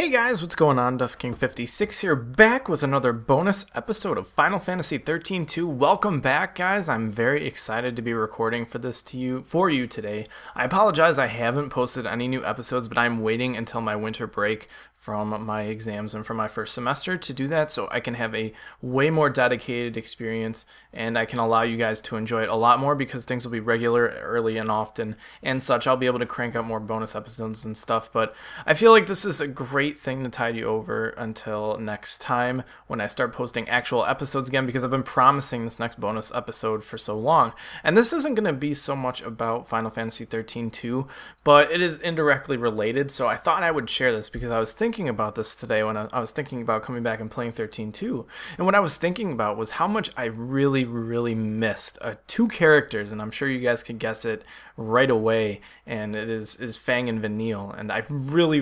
Hey guys, what's going on? DuffKing56 here, back with another bonus episode of Final Fantasy XIII-2. Welcome back, guys. I'm very excited to be recording for you today. I apologize I haven't posted any new episodes, but I'm waiting until my winter break from my exams and from my first semester to do that, so I can have a way more dedicated experience and I can allow you guys to enjoy it a lot more because things will be regular, early, and often and such. I'll be able to crank out more bonus episodes and stuff, but I feel like this is a great thing to tide you over until next time when I start posting actual episodes again, because I've been promising this next bonus episode for so long. And this isn't going to be so much about Final Fantasy XIII-2, but it is indirectly related, so I thought I would share this because I was thinking about this today when I was thinking about coming back and playing XIII-2. And what I was thinking about was how much I really missed two characters, and I'm sure you guys could guess it right away, and it is Fang and Vanille, and I really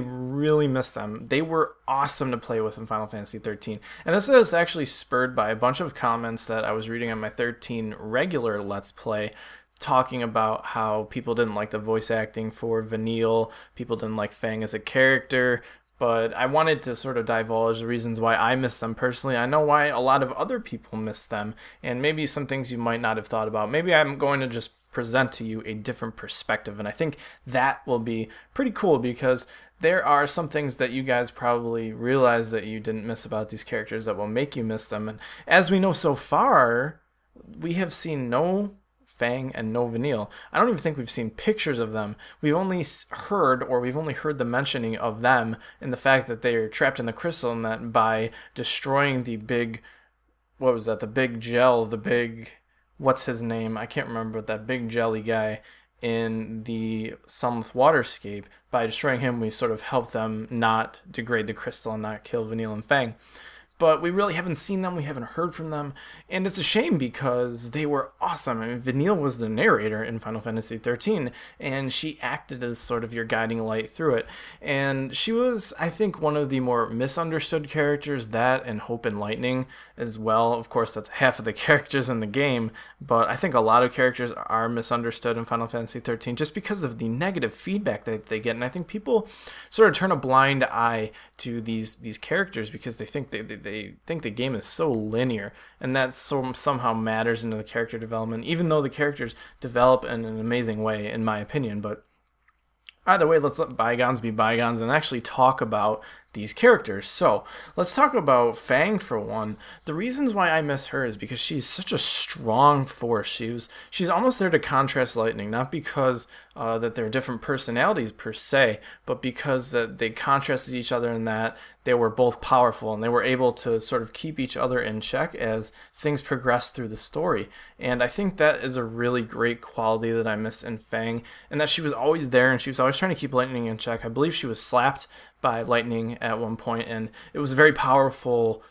missed them. They were awesome to play with in Final Fantasy XIII, and this is actually spurred by a bunch of comments that I was reading on my 13 regular Let's Play, talking about how people didn't like the voice acting for Vanille, people didn't like Fang as a character, but I wanted to sort of divulge the reasons why I miss them personally. I know why a lot of other people miss them, and maybe some things you might not have thought about. Maybe I'm going to just present to you a different perspective, and I think that will be pretty cool because there are some things that you guys probably realize that you didn't miss about these characters that will make you miss them. And as we know so far, we have seen no Fang and no Vanille. I don't even think we've seen pictures of them. We've only heard the mentioning of them and the fact that they are trapped in the crystal, and that by destroying the big, the big gel, what's his name? I can't remember, but that big jelly guy in the Sunleth Waterscape, by destroying him, we sort of help them not degrade the crystal and not kill Vanille and Fang. But we really haven't seen them, we haven't heard from them, and it's a shame because they were awesome. I mean, Vanille was the narrator in Final Fantasy XIII, and she acted as sort of your guiding light through it. And she was, I think, one of the more misunderstood characters, that and Hope and Lightning as well. Of course, that's half of the characters in the game, but I think a lot of characters are misunderstood in Final Fantasy XIII just because of the negative feedback that they get, and I think people sort of turn a blind eye to these characters because they think they think the game is so linear, and that somehow matters into the character development, even though the characters develop in an amazing way, in my opinion. But either way, let's let bygones be bygones and actually talk about these characters. So let's talk about Fang for one. The reasons why I miss her is because she's such a strong force. She's almost there to contrast Lightning, not because that they're different personalities per se, but because that they contrasted each other in that they were both powerful and they were able to sort of keep each other in check as things progressed through the story. And I think that is a really great quality that I miss in Fang, and that she was always there and she was always trying to keep Lightning in check. I believe she was slapped by Lightning at one point, and it was a very powerful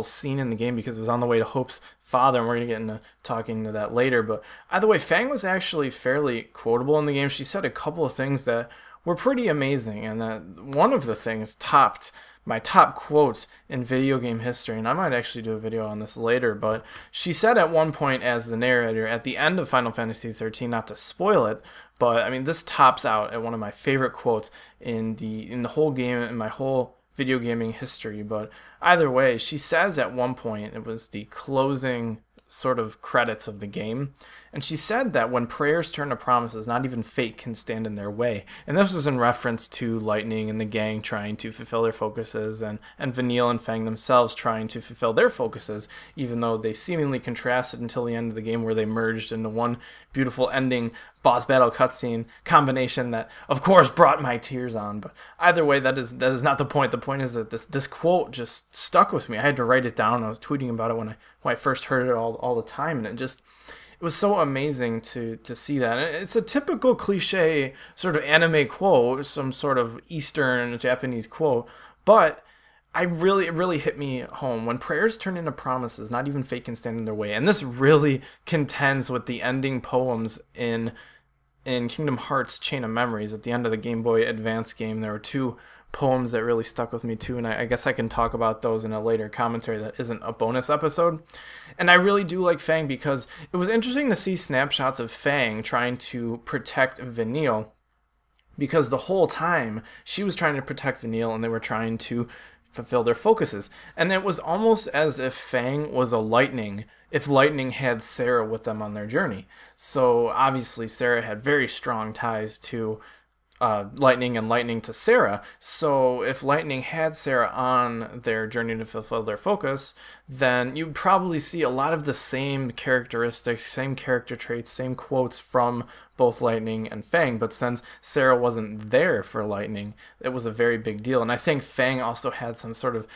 scene in the game because it was on the way to Hope's father, and we're going to get into talking to that later. But either way, Fang was actually fairly quotable in the game. She said a couple of things that were pretty amazing, and that one of the things topped my top quotes in video game history, and I might actually do a video on this later, but she said at one point as the narrator at the end of Final Fantasy XIII, not to spoil it, but I mean, this tops out at one of my favorite quotes in the whole game, in my whole video gaming history. But either way, she says at one point, it was the closing sort of credits of the game, and she said that when prayers turn to promises, not even fate can stand in their way. And this was in reference to Lightning and the gang trying to fulfill their focuses, and Vanille and Fang themselves trying to fulfill their focuses, even though they seemingly contrasted until the end of the game, where they merged into one beautiful ending boss battle cutscene combination that of course brought my tears on. But either way, that is not the point. The point is that this quote just stuck with me. I had to write it down. I was tweeting about it when I first heard it all the time, and it was so amazing to see that. And it's a typical cliche sort of anime quote, some sort of Eastern Japanese quote, but it really hit me home. When prayers turn into promises, not even fate can stand in their way. And this really contends with the ending poems in Kingdom Hearts Chain of Memories. At the end of the Game Boy Advance game, there were two poems that really stuck with me too, and I guess I can talk about those in a later commentary that isn't a bonus episode. And I really do like Fang because it was interesting to see snapshots of Fang trying to protect Vanille, because the whole time she was trying to protect Vanille and they were trying to fulfill their focuses. And it was almost as if Fang was a lightning if Lightning had Sarah with them on their journey. So obviously Sarah had very strong ties to Lightning and Lightning to Sarah. So if Lightning had Sarah on their journey to fulfill their focus, then you'd probably see a lot of the same characteristics, same character traits, same quotes from both Lightning and Fang. But since Sarah wasn't there for Lightning, it was a very big deal. And I think Fang also had some sort of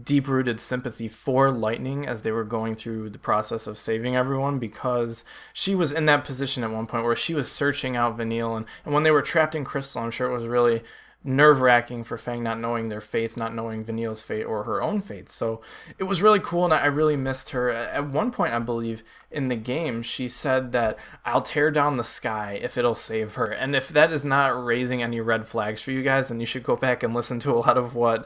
deep-rooted sympathy for Lightning as they were going through the process of saving everyone, because she was in that position at one point where she was searching out Vanille, and when they were trapped in Crystal, I'm sure it was really nerve-wracking for Fang, not knowing their fates, not knowing Vanille's fate or her own fate. So it was really cool, and I really missed her. At one point, I believe, in the game, she said that I'll tear down the sky if it'll save her. And if that is not raising any red flags for you guys, then you should go back and listen to a lot of what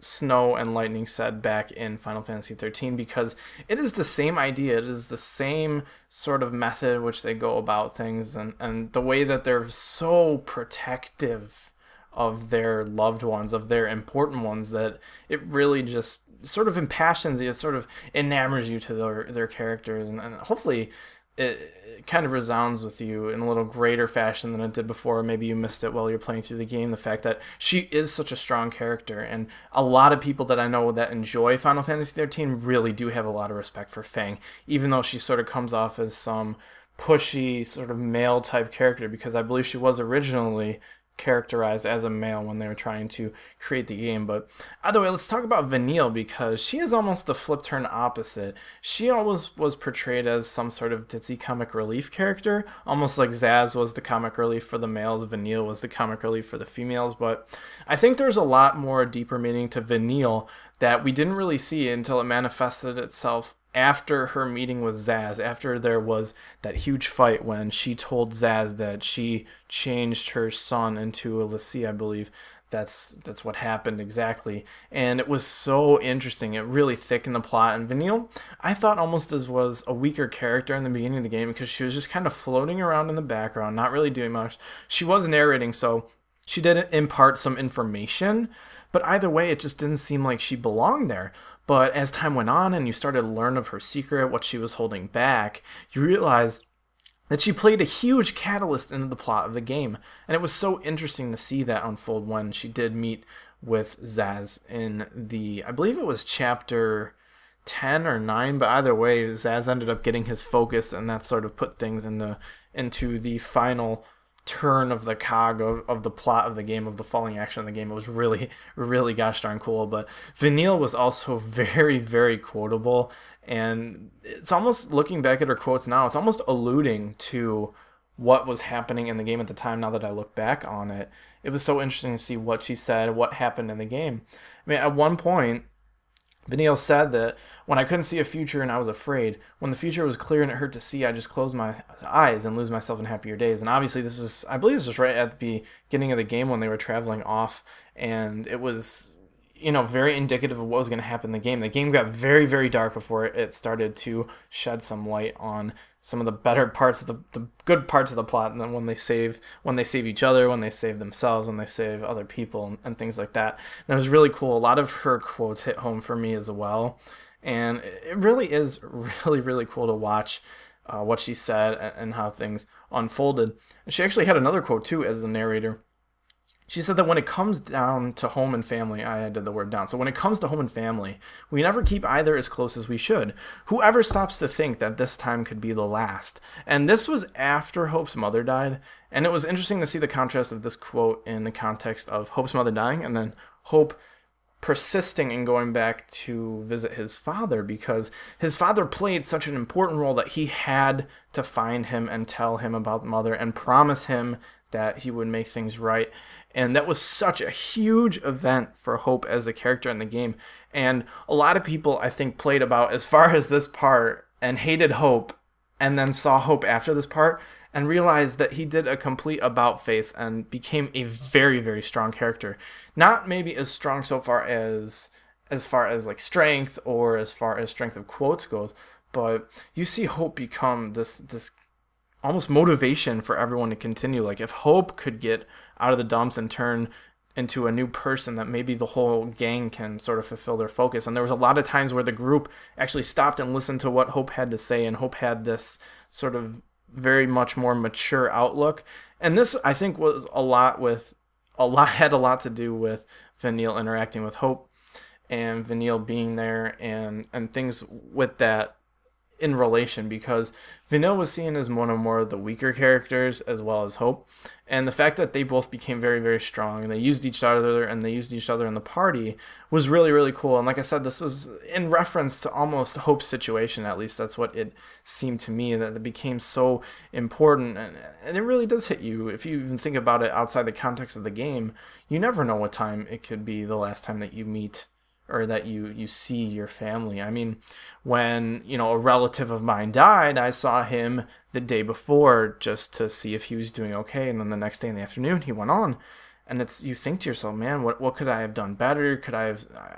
Snow and Lightning said back in Final Fantasy XIII, because it is the same idea. It is the same sort of method which they go about things, and the way that they're so protective of their loved ones, of their important ones, that it really just sort of impassions you, it sort of enamors you to their characters, and hopefully it kind of resounds with you in a little greater fashion than it did before. Maybe you missed it while you're playing through the game, the fact that she is such a strong character, and a lot of people that I know that enjoy Final Fantasy XIII really do have a lot of respect for Fang, even though she sort of comes off as some pushy sort of male type character, because I believe she was originally characterized as a male when they were trying to create the game. But either way, let's talk about Vanille, because she is almost the flip turn opposite. She always was portrayed as some sort of ditzy comic relief character, almost like Zaz was the comic relief for the males, Vanille was the comic relief for the females. But I think there's a lot more deeper meaning to Vanille that we didn't really see until it manifested itself after her meeting with Zaz, after there was that huge fight when she told Zaz that she changed her son into a lassie, I believe. That's what happened exactly. And it was so interesting. It really thickened the plot. And Vanille, I thought almost as was a weaker character in the beginning of the game, because she was just kind of floating around in the background, not really doing much. She was narrating, so she did impart some information, but either way, it just didn't seem like she belonged there. But as time went on and you started to learn of her secret, what she was holding back, you realized that she played a huge catalyst into the plot of the game. And it was so interesting to see that unfold when she did meet with Zaz in the, I believe it was chapter 10 or 9, but either way, Zaz ended up getting his focus, and that sort of put things into the final turn of the cog of the plot of the game, of the falling action of the game. It was really, really gosh darn cool. But Vanille was also very, very quotable, and it's almost, looking back at her quotes now, it's almost alluding to what was happening in the game at the time. Now that I look back on it, it was so interesting to see what she said, what happened in the game. I mean, at one point, Vanille said that when I couldn't see a future and I was afraid, when the future was clear and it hurt to see, I just closed my eyes and lose myself in happier days. And obviously this is, I believe this was right at the beginning of the game when they were traveling off, and it was, very indicative of what was going to happen in the game. The game got very, very dark before it started to shed some light on some of the better parts of the good parts of the plot, and then when they save each other, when they save themselves, when they save other people, and things like that. And it was really cool. A lot of her quotes hit home for me as well, and it really is really, really cool to watch what she said and how things unfolded. And she actually had another quote too as the narrator. She said that when it comes down to home and family, I added the word down, so when it comes to home and family, we never keep either as close as we should. Whoever stops to think that this time could be the last. And this was after Hope's mother died, and it was interesting to see the contrast of this quote in the context of Hope's mother dying, and then Hope persisting and going back to visit his father, because his father played such an important role that he had to find him and tell him about the mother and promise him that he would make things right. And that was such a huge event for Hope as a character in the game. And a lot of people, I think, played about as far as this part and hated Hope, and then saw Hope after this part and realized that he did a complete about face and became a very, very strong character. Not maybe as strong so far as like strength, or as far as strength of quotes goes, but you see Hope become this almost motivation for everyone to continue. Like if Hope could get out of the dumps and turn into a new person, that maybe the whole gang can sort of fulfill their focus. And there was a lot of times where the group actually stopped and listened to what Hope had to say, and Hope had this sort of very much more mature outlook. And this, I think, was had a lot to do with Vanille interacting with Hope and Vanille being there and things with that in relation, because Vanille was seen as one of more of the weaker characters as well as Hope, and the fact that they both became very, very strong and they used each other in the party was really, really cool. And like I said, this was in reference to almost Hope's situation, at least that's what it seemed to me, that it became so important, and it really does hit you. If you even think about it outside the context of the game, you never know what time it could be the last time that you meet or that you see your family. I mean, when, a relative of mine died, I saw him the day before just to see if he was doing okay, and then the next day in the afternoon he went on. And you think to yourself, man, what could I have done better? I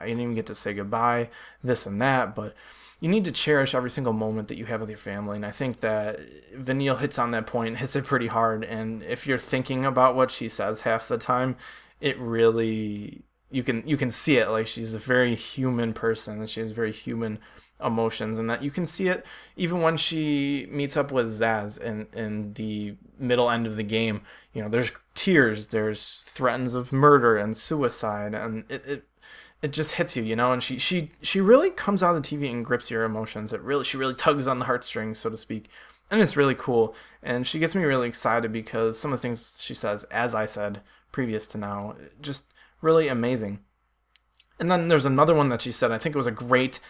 didn't even get to say goodbye, this and that. But you need to cherish every single moment that you have with your family, and I think that Vanille hits on that point, hits it pretty hard. And if you're thinking about what she says half the time, it really, you can see it. Like, she's a very human person and she has very human emotions, and that you can see it even when she meets up with Zaz in the middle end of the game. There's tears, there's threats of murder and suicide, and it just hits you, and she really comes out of the TV and grips your emotions. She really tugs on the heartstrings, so to speak, and it's really cool. And she gets me really excited because some of the things she says, as I said previous to now, just really amazing. And then there's another one that she said, I think it was a great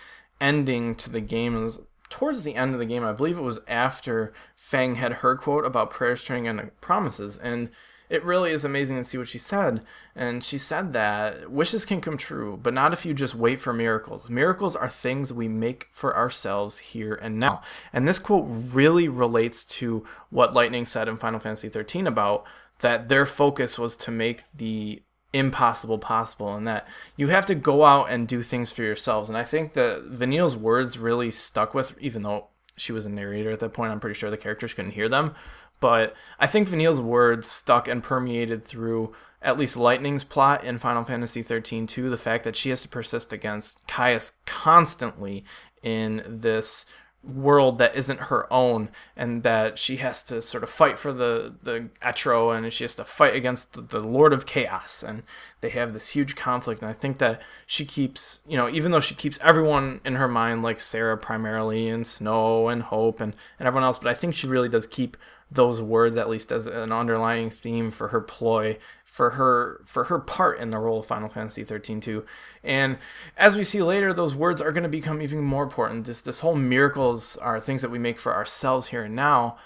ending to the game. It was towards the end of the game. I believe it was after Fang had her quote about prayer string and promises, and it really is amazing to see what she said. And she said that wishes can come true, but not if you just wait for miracles. Miracles are things we make for ourselves here and now. And this quote really relates to what Lightning said in Final Fantasy XIII about that their focus was to make the impossible possible, and that you have to go out and do things for yourselves. And I think that Vanille's words really stuck with, even though she was a narrator at that point, I'm pretty sure the characters couldn't hear them, but I think Vanille's words stuck and permeated through at least Lightning's plot in Final Fantasy XIII-2, the fact that she has to persist against Caius constantly in this world that isn't her own, and that she has to sort of fight for the Etro, and she has to fight against the Lord of Chaos, and they have this huge conflict. And I think that she keeps, even though she keeps everyone in her mind, like Sarah primarily, and Snow and Hope and everyone else, but I think she really does keep those words at least as an underlying theme for her ploy, for her part in the role of Final Fantasy XIII-2. And as we see later, those words are going to become even more important. This whole miracles are things that we make for ourselves here and now.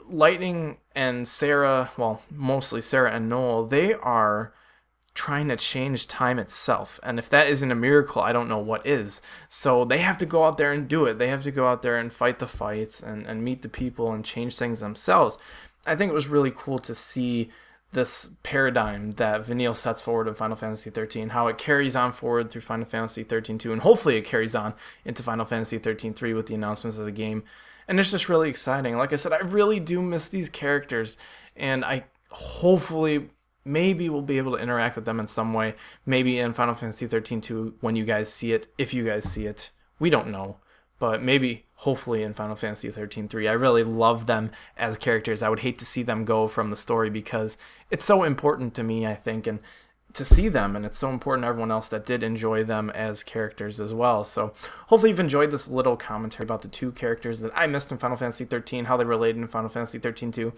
Lightning and Sarah, well, mostly Sarah and Noel, they are trying to change time itself. And if that isn't a miracle, I don't know what is. So they have to go out there and do it. They have to go out there and fight the fights and meet the people and change things themselves. I think it was really cool to see this paradigm that Vanille sets forward in Final Fantasy XIII, how it carries on forward through Final Fantasy XIII-2, and hopefully it carries on into Final Fantasy XIII-3 with the announcements of the game. And it's just really exciting. Like I said, I really do miss these characters, and I hopefully maybe we'll be able to interact with them in some way, maybe in Final Fantasy XIII-2 when you guys see it, if you guys see it. We don't know. But maybe, hopefully, in Final Fantasy XIII-3. I really love them as characters. I would hate to see them go from the story because it's so important to me, I think, and to see them, and it's so important to everyone else that did enjoy them as characters as well. So hopefully you've enjoyed this little commentary about the two characters that I missed in Final Fantasy XIII, how they related in Final Fantasy XIII-2. And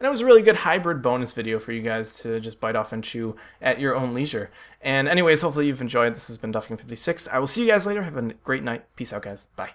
it was a really good hybrid bonus video for you guys to just bite off and chew at your own leisure. And anyways, hopefully you've enjoyed. This has been Duffking56. I will see you guys later. Have a great night. Peace out, guys. Bye.